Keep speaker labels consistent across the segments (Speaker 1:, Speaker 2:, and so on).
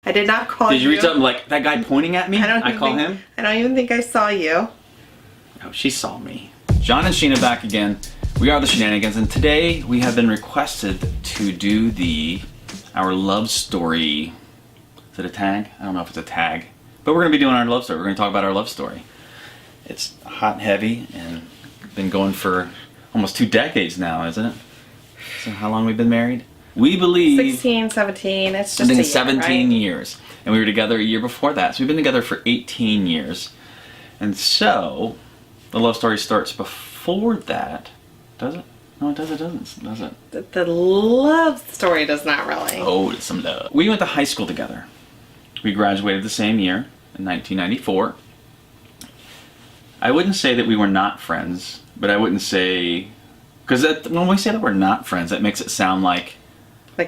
Speaker 1: I did not call you.
Speaker 2: Did you read something like, that guy pointing at me? I call him?
Speaker 1: I don't even think I saw you.
Speaker 2: Oh, she saw me. John and Sheena back again. We are the Shenanigans, and today we have been requested to do our love story. Is it a tag? I don't know if it's a tag. But we're going to be doing our love story. We're going to talk about our love story. It's hot and heavy and been going for almost 2 decades now, isn't it? So how long we've been married? We believe
Speaker 1: 16, 17, it's just
Speaker 2: I think
Speaker 1: a
Speaker 2: it's 17
Speaker 1: right?
Speaker 2: years. And we were together a year before that. So we've been together for 18 years. And so the love story starts before that. Does it? No, it doesn't, does it?
Speaker 1: The love story does not really.
Speaker 2: Oh, it's some love. We went to high school together. We graduated the same year in 1994. I wouldn't say that we were not friends, but I wouldn't say, because when we say that we're not friends, that makes it sound like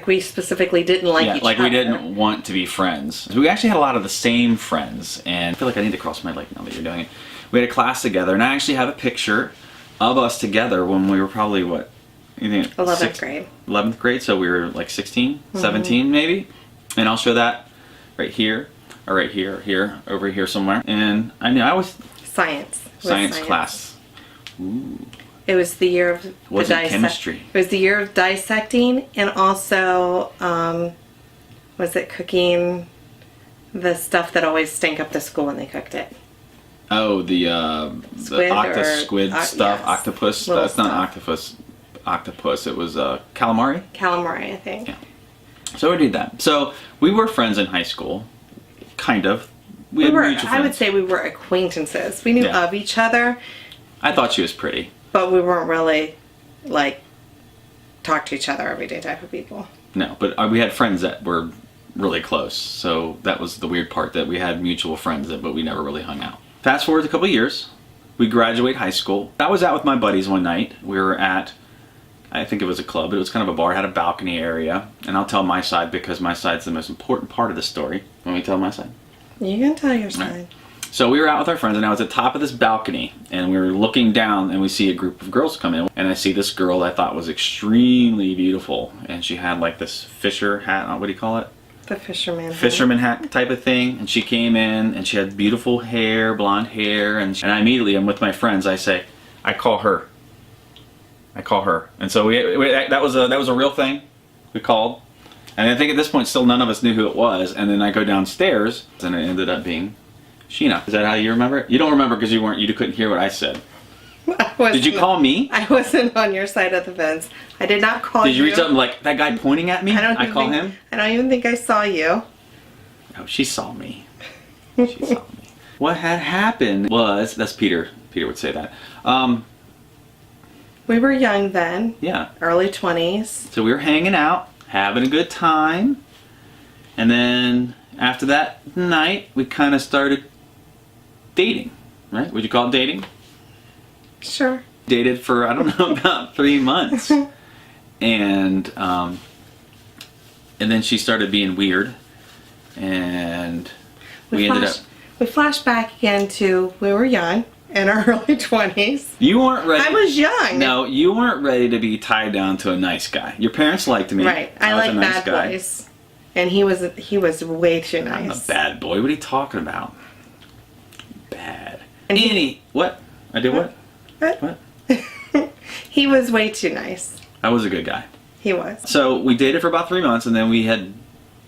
Speaker 1: we specifically didn't like each other.
Speaker 2: like we didn't want to be friends. We actually had a lot of the same friends, and I feel like I need to cross my leg now that you're doing it. We had a class together, and I actually have a picture of us together when we were probably, what, you think?
Speaker 1: 11th grade.
Speaker 2: 11th grade, so we were like 16, 17 maybe. And I'll show that right here, or right here, or here, over here somewhere. And I knew I was...
Speaker 1: Science
Speaker 2: class. Ooh.
Speaker 1: It was the year of
Speaker 2: chemistry.
Speaker 1: It was the year of dissecting, and also was it cooking the stuff that always stank up the school when they cooked it?
Speaker 2: Oh, the squid stuff,
Speaker 1: yes.
Speaker 2: octopus.
Speaker 1: Little
Speaker 2: That's not
Speaker 1: stuff.
Speaker 2: octopus. It was calamari.
Speaker 1: Calamari, I think.
Speaker 2: Yeah. So we did that. So we were friends in high school, kind of. We had mutual friends.
Speaker 1: I would say we were acquaintances. We knew of each other.
Speaker 2: I thought she was pretty.
Speaker 1: But we weren't really, talk to each other every day type of people.
Speaker 2: No, but we had friends that were really close. So that was the weird part, that we had mutual friends, but we never really hung out. Fast forward a couple of years. We graduate high school. I was out with my buddies one night. We were at, I think it was a club, but it was kind of a bar. It had a balcony area. And I'll tell my side because my side's the most important part of the story. Let me tell my side.
Speaker 1: You can tell your side.
Speaker 2: Right. So we were out with our friends, and I was at the top of this balcony, and we were looking down, and we see a group of girls come in. And I see this girl I thought was extremely beautiful, and she had like this fisher hat on, what do you call it?
Speaker 1: The fisherman.
Speaker 2: Fisherman hat type of thing. And she came in, and she had beautiful hair, blonde hair, and I immediately, I'm with my friends, I say, I call her. And so that was a real thing. We called. And I think at this point, still none of us knew who it was. And then I go downstairs, and it ended up being Sheena. Is that how you remember it? You don't remember because you couldn't hear what I said. Did you call me?
Speaker 1: I wasn't on your side of the fence. I did not call you.
Speaker 2: Did you read something like, that guy pointing at me? I call him?
Speaker 1: I don't even think I saw you.
Speaker 2: Oh, she saw me. She saw me. What had happened was, that's Peter. Peter would say that.
Speaker 1: We were young then.
Speaker 2: Yeah.
Speaker 1: Early 20s.
Speaker 2: So we were hanging out, having a good time. And then after that night, we kind of started dating, right? Would you call it dating?
Speaker 1: Sure.
Speaker 2: Dated for, I don't know, about 3 months. And then she started being weird. And we ended up...
Speaker 1: We flashed back again to, we were young, in our early 20s.
Speaker 2: You weren't ready.
Speaker 1: I was young.
Speaker 2: No, you weren't ready to be tied down to a nice guy. Your parents liked me.
Speaker 1: Right. I like bad boys. And he was way too nice.
Speaker 2: I'm a bad boy. What are you talking about? Bad.
Speaker 1: And
Speaker 2: what? I did what?
Speaker 1: What? He was way too nice.
Speaker 2: I was a good guy.
Speaker 1: He was.
Speaker 2: So we dated for about 3 months, and then we had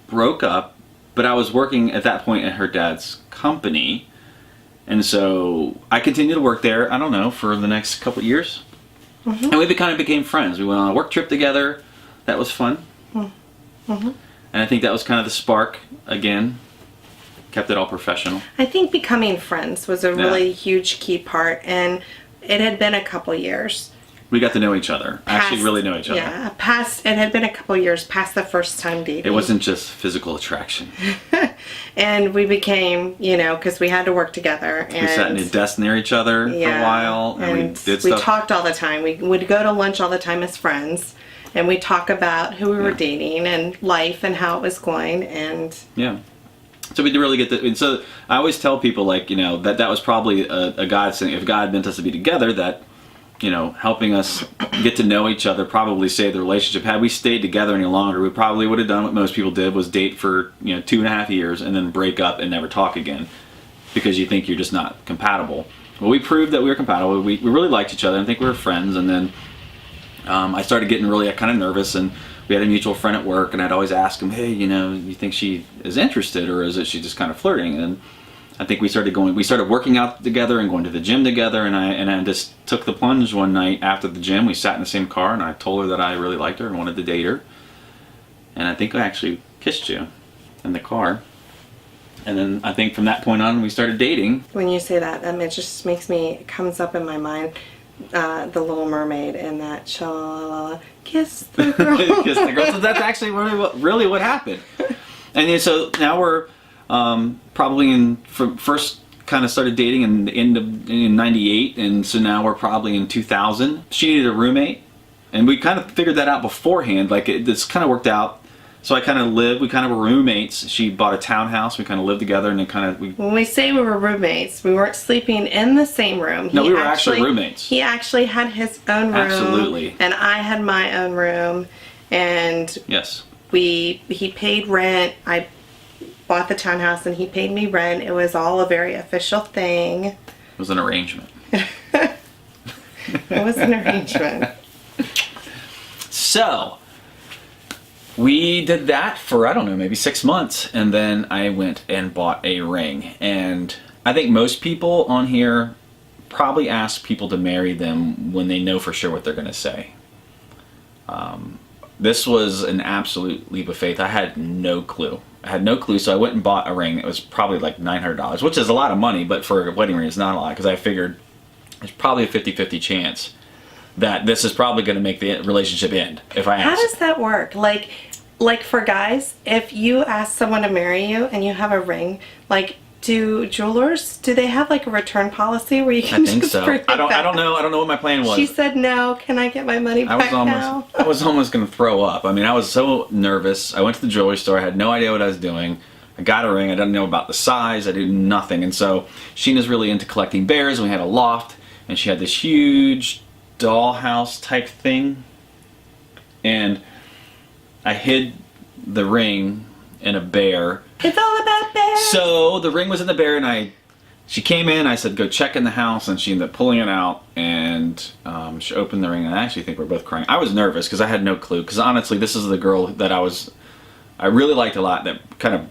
Speaker 2: broke up, but I was working at that point at her dad's company, and so I continued to work there, I don't know, for the next couple of years. And we kind of became friends. We went on a work trip together. That was fun. And I think that was kind of the spark, again. Kept it all professional.
Speaker 1: I think becoming friends was a really huge key part, and it had been a couple years.
Speaker 2: We got to know each other. Actually really know each other.
Speaker 1: Yeah, it had been a couple years past the first time dating.
Speaker 2: It wasn't just physical attraction.
Speaker 1: And we became, because we had to work together. And
Speaker 2: we sat in a desk near each other for a while, and we did stuff.
Speaker 1: We talked all the time. We would go to lunch all the time as friends, and we talk about who we were dating and life and how it was going, and...
Speaker 2: Yeah. So we did really get the... And so I always tell people, that was probably a God saying, if God meant us to be together, that helping us get to know each other probably saved the relationship. Had we stayed together any longer, we probably would have done what most people did, was date for 2.5 years and then break up and never talk again because you think you're just not compatible. Well, we proved that we were compatible. We really liked each other. I think we were friends. And then I started getting really kind of nervous, and we had a mutual friend at work, and I'd always ask him, hey, you think she is interested, or is it she just kind of flirting? And I think we started working out together and going to the gym together, and I just took the plunge one night after the gym. We sat in the same car, and I told her that I really liked her and wanted to date her. And I think I actually kissed you in the car. And then I think from that point on, we started dating.
Speaker 1: When you say that, it just it comes up in my mind, The Little Mermaid and that sha-la-la-la, kiss the girl.
Speaker 2: Kiss the girl. So that's actually really what happened. And so now we're probably first kind of started dating in the end of in 98, and so now we're probably in 2000. She needed a roommate, and we kind of figured that out beforehand. Like this kind of worked out. So we kind of were roommates. She bought a townhouse. We kind of lived together, and then
Speaker 1: When we say we were roommates, we weren't sleeping in the same room.
Speaker 2: No, we were actually roommates.
Speaker 1: He actually had his own room.
Speaker 2: Absolutely.
Speaker 1: And I had my own room, and
Speaker 2: yes,
Speaker 1: he paid rent. I bought the townhouse, and he paid me rent. It was all a very official thing.
Speaker 2: It was an arrangement.
Speaker 1: It was an arrangement.
Speaker 2: So we did that for, I don't know, maybe 6 months, and then I went and bought a ring. And I think most people on here probably ask people to marry them when they know for sure what they're going to say. This was an absolute leap of faith. I had no clue. So I went and bought a ring. It was probably like $900, which is a lot of money, but for a wedding ring, it's not a lot, because I figured there's probably a 50-50 chance that this is probably going to make the relationship end if I ask.
Speaker 1: How does that work? Like for guys, if you ask someone to marry you and you have a ring, do jewelers, do they have like a return policy where you can
Speaker 2: I think
Speaker 1: just
Speaker 2: so.
Speaker 1: bring it
Speaker 2: I don't
Speaker 1: back?
Speaker 2: know. I don't know what my plan was.
Speaker 1: She said no. Can I get my money back now?
Speaker 2: I was almost going to throw up. I mean, I was so nervous. I went to the jewelry store. I had no idea what I was doing. I got a ring. I didn't know about the size. I did nothing. And so Sheena's really into collecting bears, and we had a loft, and she had this huge dollhouse type thing. And I hid the ring in a bear.
Speaker 1: It's all about bears.
Speaker 2: So the ring was in the bear, and she came in. I said, go check in the house, and she ended up pulling it out, and she opened the ring, and I actually think we're both crying. I was nervous because I had no clue, because honestly, this is the girl that I really liked a lot, that kind of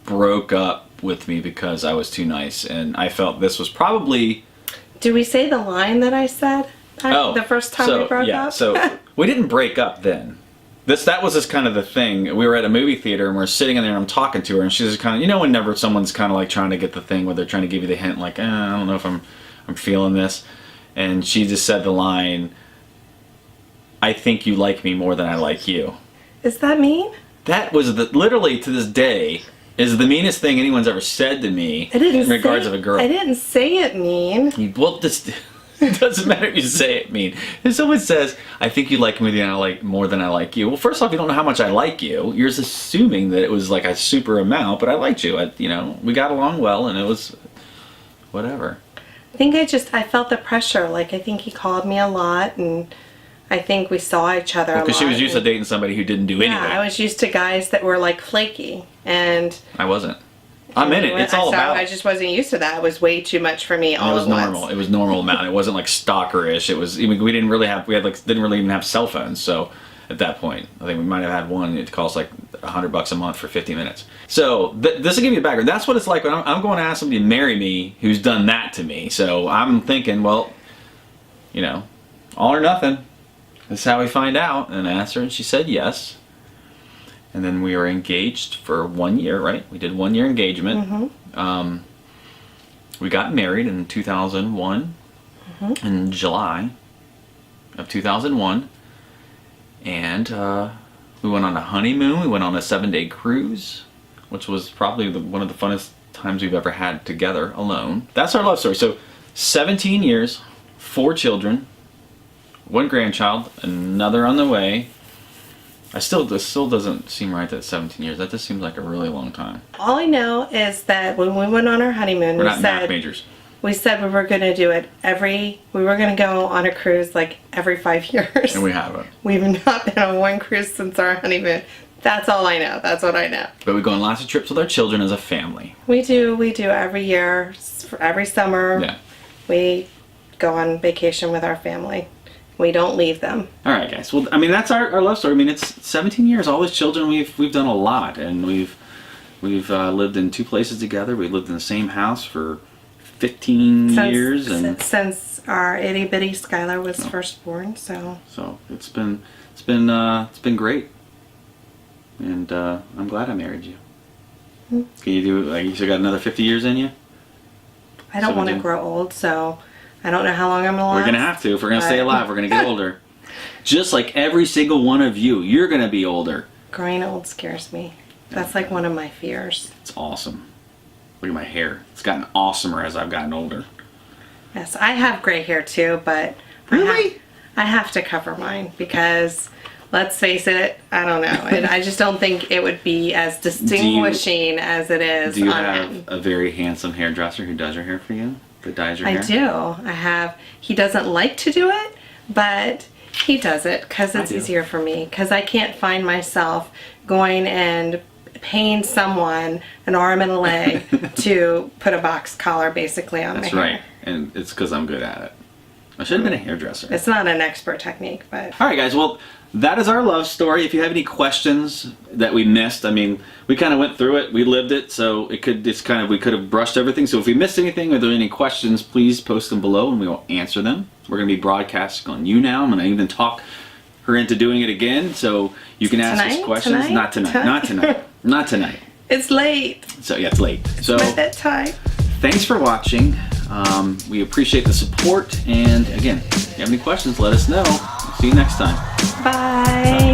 Speaker 2: broke up with me because I was too nice, and I felt this was probably...
Speaker 1: Do we say the line that I said the first time we broke up?
Speaker 2: So we didn't break up then. That was just kind of the thing. We were at a movie theater, and we're sitting in there, and I'm talking to her, and she's just kind of, whenever someone's kind of like trying to get the thing where they're trying to give you the hint, like, I don't know if I'm feeling this. And she just said the line, I think you like me more than I like you.
Speaker 1: Is that mean?
Speaker 2: That was literally to this day is the meanest thing anyone's ever said to me in regards of a girl.
Speaker 1: I didn't say it mean.
Speaker 2: Well, it doesn't matter if you say it mean. If someone says, I think you like me more than I like you. Well, first off, you don't know how much I like you. You're just assuming that it was like a super amount, but I liked you. We got along well, and it was whatever.
Speaker 1: I think I felt the pressure. I think he called me a lot, and I think we saw each other a lot.
Speaker 2: Because she was used to dating somebody who didn't do anything.
Speaker 1: Yeah, I was used to guys that were flaky, and
Speaker 2: I wasn't. I'm in it. It's all about.
Speaker 1: I just wasn't used to that. It was way too much for me all at once.
Speaker 2: It was normal. It was normal amount. It wasn't like stalkerish. It was. We didn't really have. Didn't really even have cell phones. So at that point, I think we might have had one. It cost like $100 a month for 50 minutes. So this will give you a background. That's what it's like when I'm going to ask somebody to marry me who's done that to me. So I'm thinking, well, all or nothing. That's how we find out. And I asked her, and she said yes. And then we were engaged for 1 year, right? We did 1 year engagement. Mm-hmm. We got married in 2001, in July of 2001. And we went on a honeymoon. We went on a 7-day cruise, which was probably one of the funnest times we've ever had together alone. That's our love story. So 17 years, 4 children, 1 grandchild, another on the way. This still doesn't seem right that 17 years. That just seems like a really long time.
Speaker 1: All I know is that when we went on our honeymoon,
Speaker 2: We're not math majors.
Speaker 1: we said we were going to do it we were going to go on a cruise like every 5 years.
Speaker 2: And we haven't.
Speaker 1: We've not been on one cruise since our honeymoon. That's all I know. That's what I know.
Speaker 2: But we go on lots of trips with our children as a family.
Speaker 1: We do every year, every summer.
Speaker 2: Yeah.
Speaker 1: We go on vacation with our family. We don't leave them.
Speaker 2: All right, guys. Well, I mean, that's our love story. I mean, it's 17 years. All those children, we've done a lot, and we've lived in 2 places together. We lived in the same house for 15 years, and
Speaker 1: since our itty bitty Skylar was first born. So
Speaker 2: it's been great, and I'm glad I married you. Can you do like you still got another 50 years in you?
Speaker 1: I don't want to grow old, so I don't know how long I'm gonna last.
Speaker 2: We're gonna have to if we're gonna stay alive. We're gonna get older. Just like every single one of you, you're gonna be older.
Speaker 1: Growing old scares me. That's like one of my fears.
Speaker 2: It's awesome. Look at my hair. It's gotten awesomer as I've gotten older.
Speaker 1: Yes, I have gray hair too, but
Speaker 2: Really?
Speaker 1: I have to cover mine because, let's face it, I don't know. I just don't think it would be as distinguishing as it is
Speaker 2: Do you
Speaker 1: on
Speaker 2: have
Speaker 1: him.
Speaker 2: a very handsome hairdresser who does your hair for you? That dyes your hair?
Speaker 1: I do. I have. He doesn't like to do it, but he does it because it's easier for me. Because I can't find myself going and paying someone an arm and a leg to put a box collar basically on
Speaker 2: That's
Speaker 1: my hair.
Speaker 2: right. And it's because I'm good at it. I should have been a hairdresser.
Speaker 1: It's not an expert technique, but...
Speaker 2: All right, guys. Well, that is our love story. If you have any questions that we missed, I mean, we kind of went through it. We lived it, so we could have brushed everything. So if we missed anything or there are any questions, please post them below and we will answer them. We're going to be broadcasting on you now. I'm going to even talk her into doing it again, so you can ask us questions. Not tonight. Not tonight. Not tonight.
Speaker 1: It's late.
Speaker 2: So yeah, it's late. So
Speaker 1: My bedtime.
Speaker 2: thanks for watching. We appreciate the support, and again, if you have any questions, let us know. See you next time.
Speaker 1: Bye.